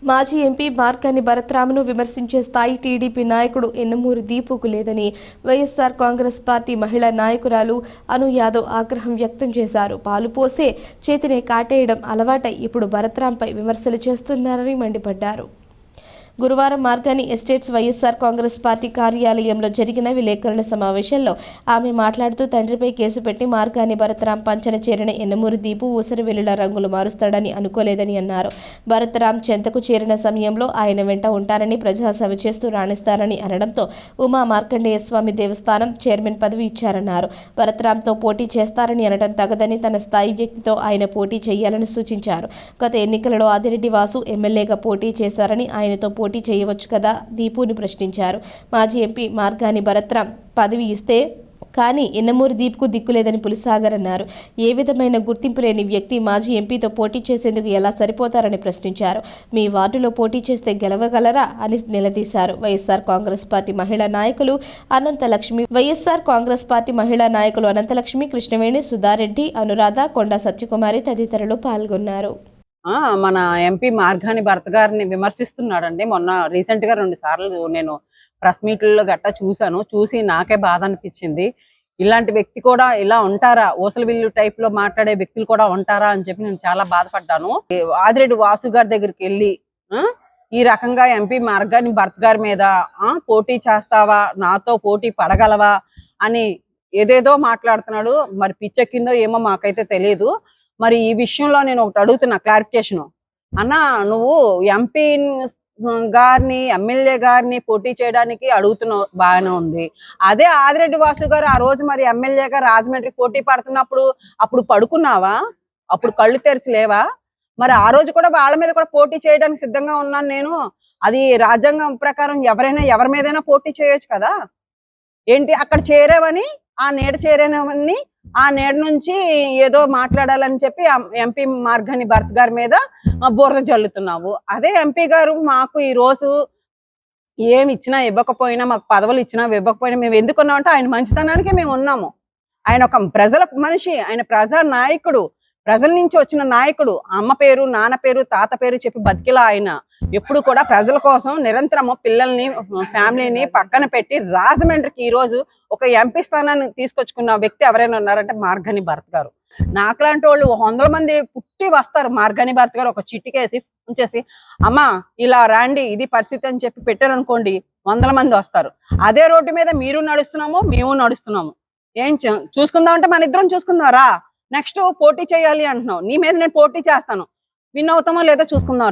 మాజీ ఎంపీ మార్కాని భరత్రామ్ను విమర్శించే స్థాయి టీడీపీ నాయకుడు యనమూరి దీపుకు లేదని వైఎస్ఆర్ కాంగ్రెస్ పార్టీ మహిళా నాయకురాలు అను యాదవ్ ఆగ్రహం వ్యక్తం చేశారు. పాలు పోసే చేతినే కాటేయడం అలవాటై ఇప్పుడు భరత్రాంపై విమర్శలు చేస్తున్నారని మండిపడ్డారు. గురువారం మార్గాని ఎస్టేట్స్ వైఎస్ఆర్ కాంగ్రెస్ పార్టీ కార్యాలయంలో జరిగిన విలేకరుల సమావేశంలో ఆమె మాట్లాడుతూ తండ్రిపై కేసు పెట్టి మార్గాని భరత్రాం పంచన చేరిన యనమూరి దీపు ఊసరి వెల్లుల రంగులు మారుస్తాడని అనుకోలేదని అన్నారు. భరత్రాం చెంతకు చేరిన సమయంలో ఆయన వెంట ఉంటారని, ప్రజాసేవ చేస్తూ రాణిస్తారని అనడంతో ఉమా మార్కండేయ స్వామి దేవస్థానం చైర్మన్ పదవి ఇచ్చారన్నారు. భరత్రాంతో పోటీ చేస్తారని అనడం తగదని, తన స్థాయి వ్యక్తితో ఆయన పోటీ చేయాలని సూచించారు. గత ఎన్నికలలో ఆదిరెడ్డి వాసు ఎమ్మెల్యేగా పోటీ చేశారని, ఆయనతో పోటీ చేయవచ్చు కదా దీపుని ప్రశ్నించారు. మాజీ ఎంపీ మార్గాని భరత్రాం పదవి ఇస్తే కానీ యనమూరి దీపుకు దిక్కులేదని పులిసాగర్ అన్నారు. ఏ విధమైన గుర్తింపు లేని వ్యక్తి మాజీ ఎంపీతో పోటీ చేసేందుకు ఎలా సరిపోతారని ప్రశ్నించారు. మీ వార్డులో పోటీ చేస్తే గెలవగలరా అని నిలదీశారు. వైఎస్ఆర్ కాంగ్రెస్ పార్టీ మహిళా నాయకులు అనంతలక్ష్మి, కృష్ణవేణి, సుధారెడ్డి, అనురాధ, కొండా సత్యకుమారి తదితరులు పాల్గొన్నారు. మన ఎంపీ మార్గాని భరత్ గారిని విమర్శిస్తున్నాడండి. మొన్న రీసెంట్ గా 2 సార్లు నేను ప్రెస్ మీట్లలో గట్టా చూసి నాకే బాధ అనిపించింది. ఇలాంటి వ్యక్తి కూడా ఇలా ఉంటారా, ఊసలవిల్లు టైప్ లో మాట్లాడే వ్యక్తులు కూడా ఉంటారా అని చెప్పి నేను చాలా బాధపడ్డాను. ఆదిరెడ్డి వాసు గారి దగ్గరికి వెళ్ళి ఈ రకంగా ఎంపీ మార్గాని భరత్ గారి మీద పోటీ చేస్తావా, నాతో పోటీ పడగలవా అని ఏదేదో మాట్లాడుతున్నాడు. మరి పిచ్చెక్కిందో ఏమో మాకైతే తెలియదు. మరి ఈ విషయంలో నేను ఒకటి అడుగుతున్నా క్లారిఫికేషన్. అన్న, నువ్వు ఎంపీ గారిని, ఎమ్మెల్యే గారిని పోటీ చేయడానికి అడుగుతున్నావు, బాగానే ఉంది. అదే ఆదిరెడ్డి వాసు గారు ఆ రోజు మరి ఎమ్మెల్యేగా రాజమండ్రి పోటీ పడుతున్నప్పుడు అప్పుడు పడుకున్నావా? అప్పుడు కళ్ళు తెరిచి లేవా? మరి ఆ రోజు కూడా వాళ్ళ మీద కూడా పోటీ చేయడానికి సిద్ధంగా ఉన్నాను నేను. అది రాజ్యాంగం ప్రకారం ఎవరైనా ఎవరి మీదైనా పోటీ చేయొచ్చు కదా. ఏంటి అక్కడ చేరేవని, ఆ నీడ చేరేనవని, ఆ నీడ నుంచి ఏదో మాట్లాడాలని చెప్పి ఎంపీ మార్గాని భరత్ గారి మీద బురద జల్లుతున్నావు. అదే ఎంపీ గారు మాకు ఈ రోజు ఏమి ఇచ్చినా ఇవ్వకపోయినా, మాకు పదవులు ఇచ్చినా ఇవ్వకపోయినా మేము ఎందుకున్నామంటే ఆయన మంచితనానికే మేము ఉన్నాము. ఆయన ఒక ప్రజల మనిషి, ఆయన ప్రజా నాయకుడు, ప్రజల నుంచి వచ్చిన నాయకుడు. అమ్మ పేరు, నాన్న పేరు, తాత పేరు చెప్పి బతికిలా ఆయన ఎప్పుడు కూడా ప్రజల కోసం నిరంతరము పిల్లల్ని, ఫ్యామిలీని పక్కన పెట్టి రాజమండ్రికి ఈ రోజు ఒక ఎంపీ స్థానాన్ని తీసుకొచ్చుకున్న వ్యక్తి ఎవరైనా ఉన్నారంటే మార్గాని భరత్ గారు. నాకులాంటి వాళ్ళు 100 మంది పుట్టి వస్తారు. మార్గాని భరత్ గారు ఒక చిట్టికేసి ఉంచేసి అమ్మ ఇలా రాండి, ఇది పరిస్థితి అని చెప్పి పెట్టారనుకోండి, 100 మంది వస్తారు. అదే రోడ్డు మీద మీరు నడుస్తున్నాము, మేము నడుస్తున్నాము. ఏం చూసుకుందామంటే మన ఇద్దరం చూసుకుందాం రా. నెక్స్ట్ పోటీ చేయాలి అంటున్నావు. నీ మీద నేను పోటీ చేస్తాను, విన్ అవుతామో లేదో చూసుకుందాం.